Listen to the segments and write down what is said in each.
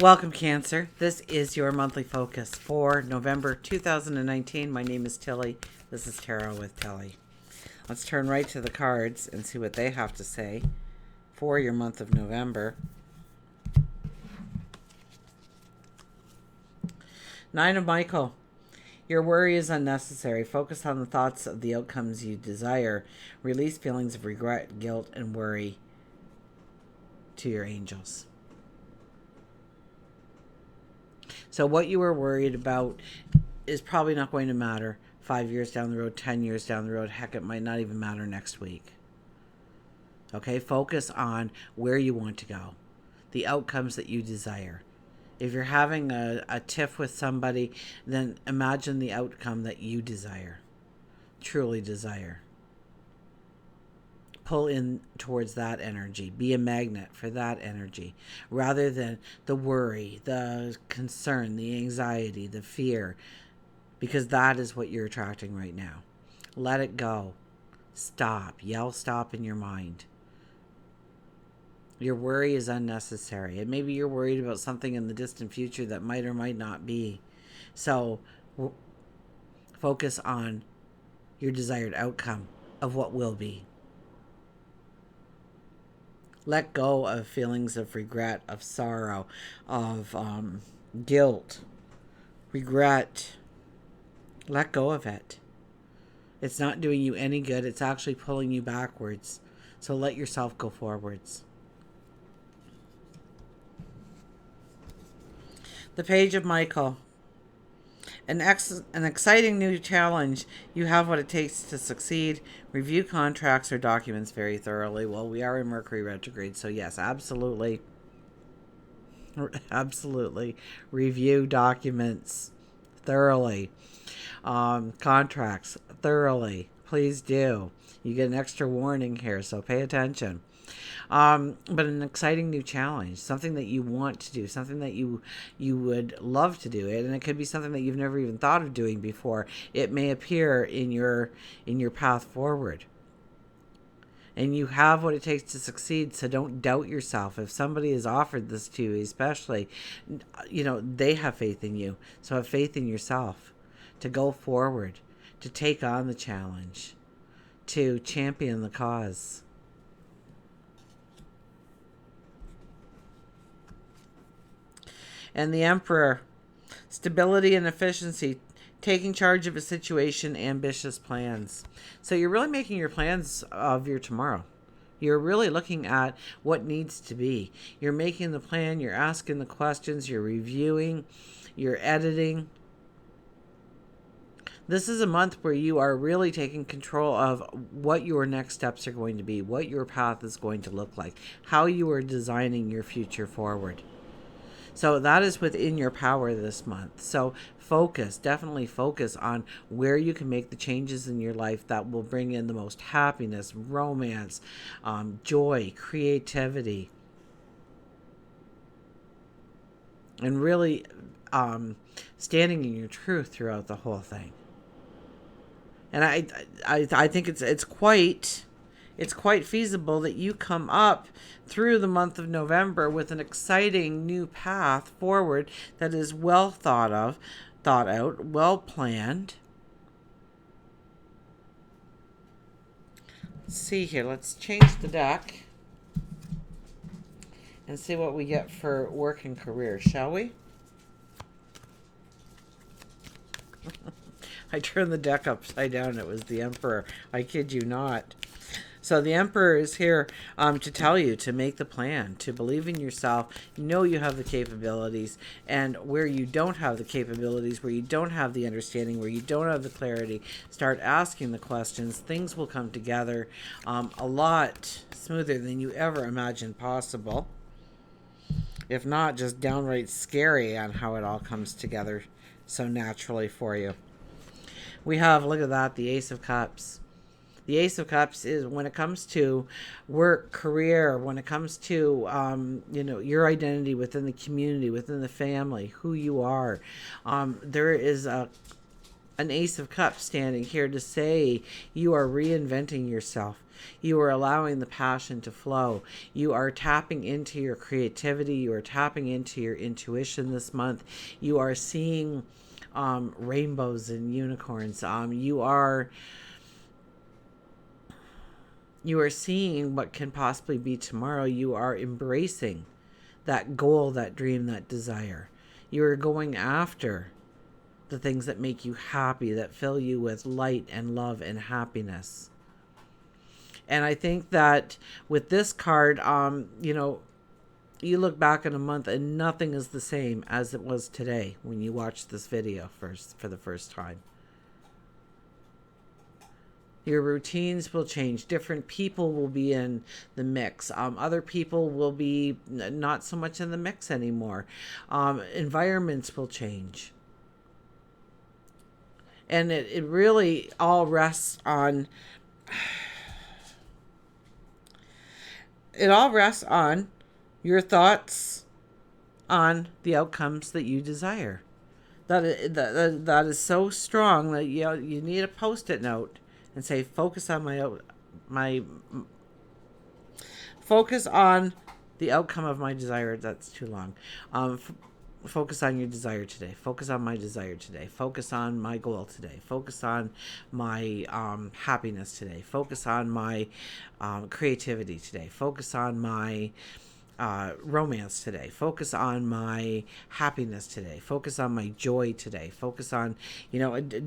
Welcome, Cancer. This is your monthly focus for November 2019. My name is Tilly. This is Tarot with Tilly. Let's turn right to the cards and see what they have to say for your month of November. Nine of Michael. Your worry is unnecessary. Focus on the thoughts of the outcomes you desire. Release feelings of regret, guilt, and worry to your angels. So what you were worried about is probably not going to matter 5 years down the road, 10 years down the road. Heck, it might not even matter next week. Okay, focus on where you want to go, the outcomes that you desire. If you're having a tiff with somebody, then imagine the outcome that you desire, truly desire. Pull in towards that energy. Be a magnet for that energy rather than the worry, the concern, the anxiety, the fear, because that is what you're attracting right now. Let it go. Stop. Yell stop in your mind. Your worry is unnecessary. And maybe you're worried about something in the distant future that might or might not be. So focus on your desired outcome of what will be. Let go of feelings of regret, of sorrow, of guilt, regret. Let go of it. It's not doing you any good. It's actually pulling you backwards. So let yourself go forwards. The Page of Michael. An exciting new challenge. You have what it takes to succeed. Review contracts or documents very thoroughly. Well, we are in Mercury retrograde, so yes, absolutely. Absolutely. Review documents thoroughly. Contracts thoroughly. Please do. You get an extra warning here, so pay attention. But an exciting new challenge, something that you want to do, something that you would love to do it, and it could be something that you've never even thought of doing before. It may appear in your path forward. And you have what it takes to succeed, so don't doubt yourself. If somebody has offered this to you, especially, they have faith in you. So have faith in yourself to go forward, to take on the challenge, to champion the cause. And the Emperor. Stability and efficiency. Taking charge of a situation, ambitious plans. So you're really making your plans of your tomorrow. You're really looking at what needs to be. You're making the plan, you're asking the questions, you're reviewing, you're editing. This is a month where you are really taking control of what your next steps are going to be, what your path is going to look like, how you are designing your future forward. So that is within your power this month. So definitely focus on where you can make the changes in your life that will bring in the most happiness, romance, joy, creativity. And really standing in your truth throughout the whole thing. And I think it's quite feasible that you come up through the month of November with an exciting new path forward that is well thought out, well planned. Let's see here. Let's change the deck and see what we get for work and career, shall we? I turned the deck upside down. It was the Emperor. I kid you not. So the Emperor is here to tell you to make the plan, to believe in yourself, know you have the capabilities, and where you don't have the capabilities, where you don't have the understanding, where you don't have the clarity, start asking the questions. Things will come together a lot smoother than you ever imagined possible. If not, just downright scary on how it all comes together so naturally for you. We have, look at that, the Ace of Cups. The Ace of Cups is when it comes to work, career, when it comes to, your identity within the community, within the family, who you are. There is an Ace of Cups standing here to say you are reinventing yourself. You are allowing the passion to flow. You are tapping into your creativity. You are tapping into your intuition this month. You are seeing rainbows and unicorns. You are seeing what can possibly be tomorrow. You are embracing that goal, that dream, that desire. You are going after the things that make you happy, that fill you with light and love and happiness. And I think that with this card, you look back in a month and nothing is the same as it was today when you watched this video for the first time. Your routines will change. Different people will be in the mix. Other people will be not so much in the mix anymore. Environments will change. And it really all rests on... It all rests on your thoughts on the outcomes that you desire. That is so strong that you need a Post-it note and say, focus on focus on the outcome of my desire. That's too long. Focus on your desire today. Focus on my desire today. Focus on my goal today. Focus on my happiness today. Focus on my creativity today. Focus on my romance today. Focus on my happiness today. Focus on my joy today. Focus on,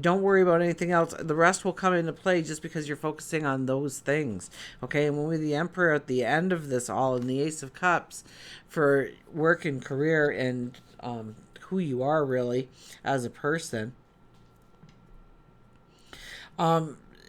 don't worry about anything else. The rest will come into play just because you're focusing on those things. Okay. And when we're the Emperor at the end of this all, and the Ace of Cups for work and career and who you are really as a person,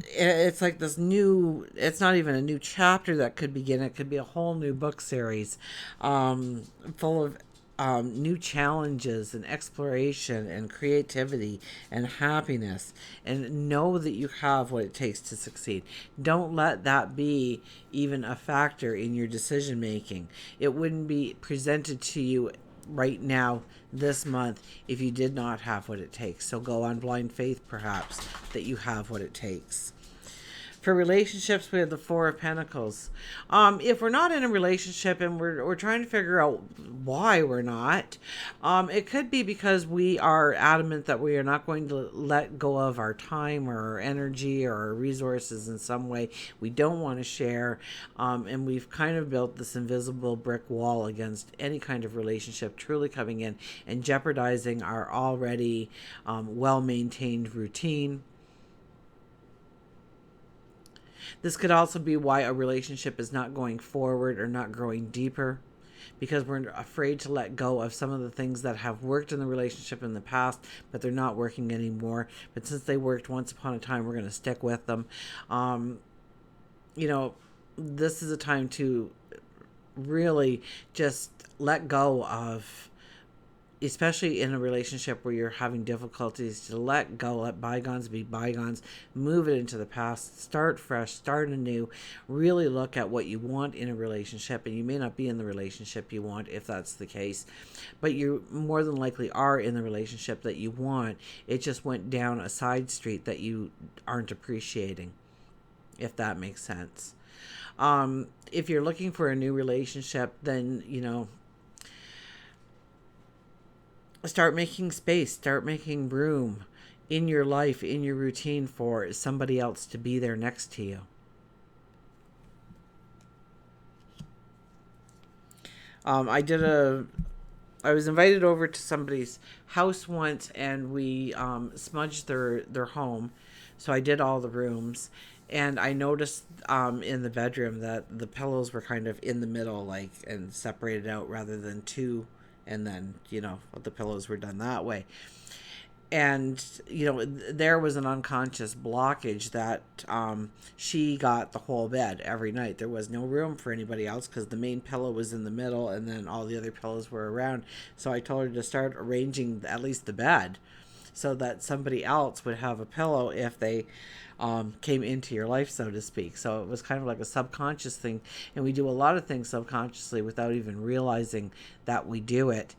it's like this new, it's not even a new chapter that could begin. It could be a whole new book series full of new challenges and exploration and creativity and happiness. And know that you have what it takes to succeed. Don't let that be even a factor in your decision making. It wouldn't be presented to you right now this month if you did not have what it takes. So go on blind faith, perhaps, that you have what it takes. For relationships, we have the Four of Pentacles. If we're not in a relationship and we're trying to figure out why we're not, it could be because we are adamant that we are not going to let go of our time or our energy or our resources in some way we don't want to share. And we've kind of built this invisible brick wall against any kind of relationship truly coming in and jeopardizing our already well-maintained routine. This could also be why a relationship is not going forward or not growing deeper, because we're afraid to let go of some of the things that have worked in the relationship in the past, but they're not working anymore. But since they worked once upon a time, we're going to stick with them. This is a time to really just let go of, especially in a relationship where you're having difficulties, to let go, let bygones be bygones, move it into the past, start fresh, start anew, really look at what you want in a relationship. And you may not be in the relationship you want if that's the case, but you more than likely are in the relationship that you want. It just went down a side street that you aren't appreciating, if that makes sense. If you're looking for a new relationship, then, start making space, start making room in your life, in your routine for somebody else to be there next to you. I was invited over to somebody's house once, and we smudged their home. So I did all the rooms, and I noticed in the bedroom that the pillows were kind of in the middle, and separated out rather than two. And then, the pillows were done that way. And, there was an unconscious blockage that she got the whole bed every night. There was no room for anybody else because the main pillow was in the middle and then all the other pillows were around. So I told her to start arranging at least the bed so that somebody else would have a pillow if they came into your life, so to speak. So it was kind of like a subconscious thing, and we do a lot of things subconsciously without even realizing that we do it.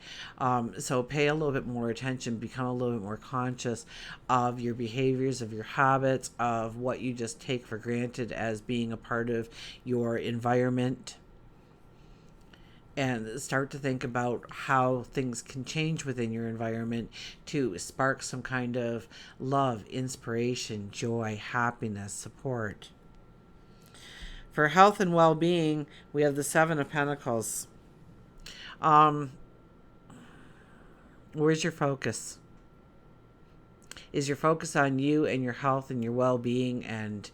So pay a little bit more attention, become a little bit more conscious of your behaviors, of your habits, of what you just take for granted as being a part of your environment, and start to think about how things can change within your environment to spark some kind of love, inspiration, joy, happiness, support. For health and well-being, we have the Seven of Pentacles. Um, where's your focus? Is your focus on you and your health and your well-being, and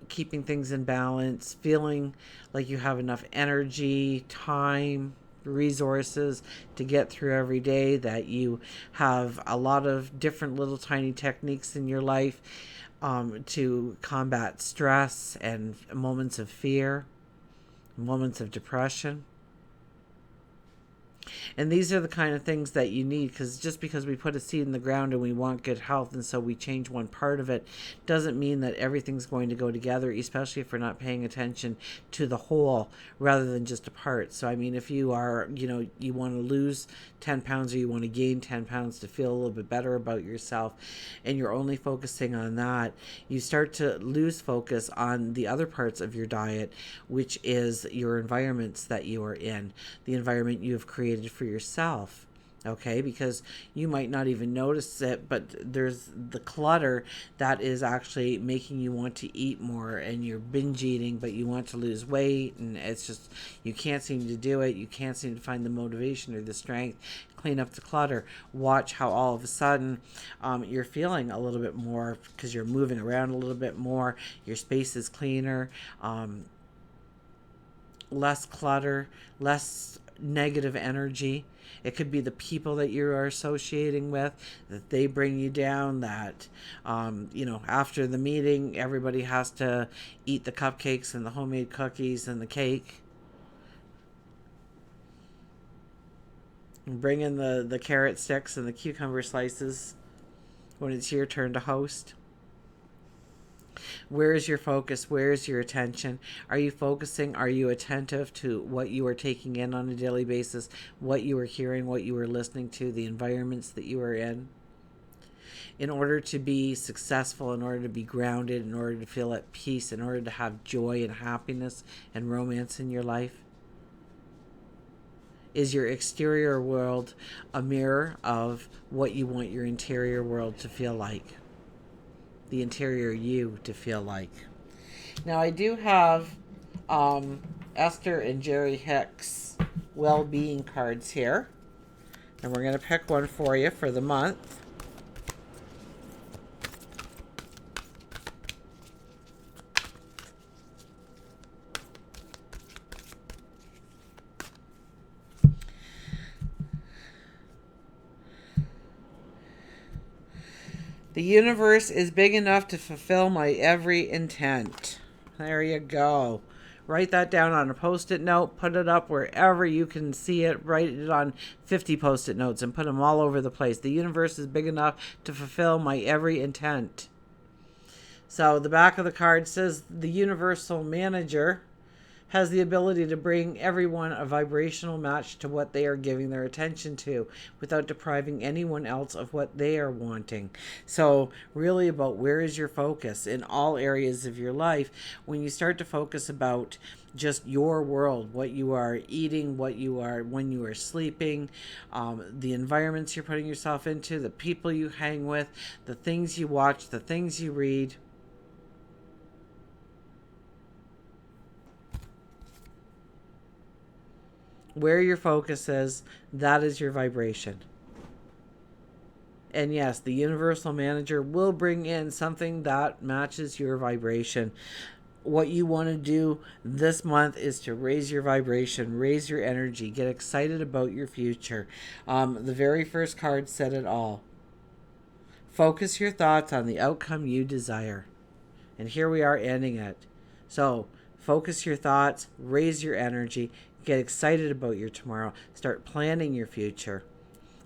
keeping things in balance, feeling like you have enough energy, time, resources to get through every day, that you have a lot of different little tiny techniques in your life to combat stress and moments of fear, moments of depression? And these are the kind of things that you need, because just because we put a seed in the ground and we want good health, and so we change one part of it, doesn't mean that everything's going to go together, especially if we're not paying attention to the whole rather than just a part. So, I mean, if you are, you want to lose 10 pounds or you want to gain 10 pounds to feel a little bit better about yourself, and you're only focusing on that, you start to lose focus on the other parts of your diet, which is your environments that you are in, the environment you have created for yourself. Okay, because you might not even notice it, but there's the clutter that is actually making you want to eat more, and you're binge eating, but you want to lose weight, and it's just, you can't seem to do it. You can't seem to find the motivation or the strength. Clean up the clutter. Watch how all of a sudden you're feeling a little bit more, because you're moving around a little bit more. Your space is cleaner, less clutter, less negative energy. It could be the people that you are associating with, that they bring you down, that after the meeting everybody has to eat the cupcakes and the homemade cookies and the cake, and bring in the carrot sticks and the cucumber slices when it's your turn to host. Where is your focus? Where is your attention? Are you focusing? Are you attentive to what you are taking in on a daily basis, what you are hearing, what you are listening to, the environments that you are in? In order to be successful, in order to be grounded, in order to feel at peace, in order to have joy and happiness and romance in your life? Is your exterior world a mirror of what you want your interior world to feel like? The interior you to feel like. Now, I do have Esther and Jerry Hicks well-being cards here, and we're going to pick one for you for the month. The universe is big enough to fulfill my every intent. There you go. Write that down on a post-it note. Put it up wherever you can see it. Write it on 50 post-it notes and put them all over the place. The universe is big enough to fulfill my every intent. So the back of the card says the universal manager has the ability to bring everyone a vibrational match to what they are giving their attention to without depriving anyone else of what they are wanting. So really about where is your focus in all areas of your life. When you start to focus about just your world, what you are eating, what you are, when you are sleeping, the environments you're putting yourself into, the people you hang with, the things you watch, the things you read, where your focus is, that is your vibration. And yes, the universal manager will bring in something that matches your vibration. What you want to do this month is to raise your vibration, raise your energy, get excited about your future. The very first card said it all. Focus your thoughts on the outcome you desire. And here we are ending it. So focus your thoughts, raise your energy, get excited about your tomorrow, start planning your future.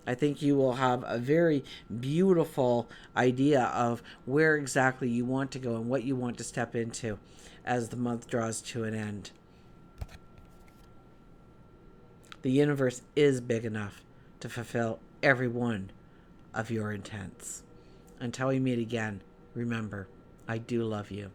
I think you will have a very beautiful idea of where exactly you want to go and what you want to step into as the month draws to an end. The universe is big enough to fulfill every one of your intents. Until we meet again, remember, I do love you.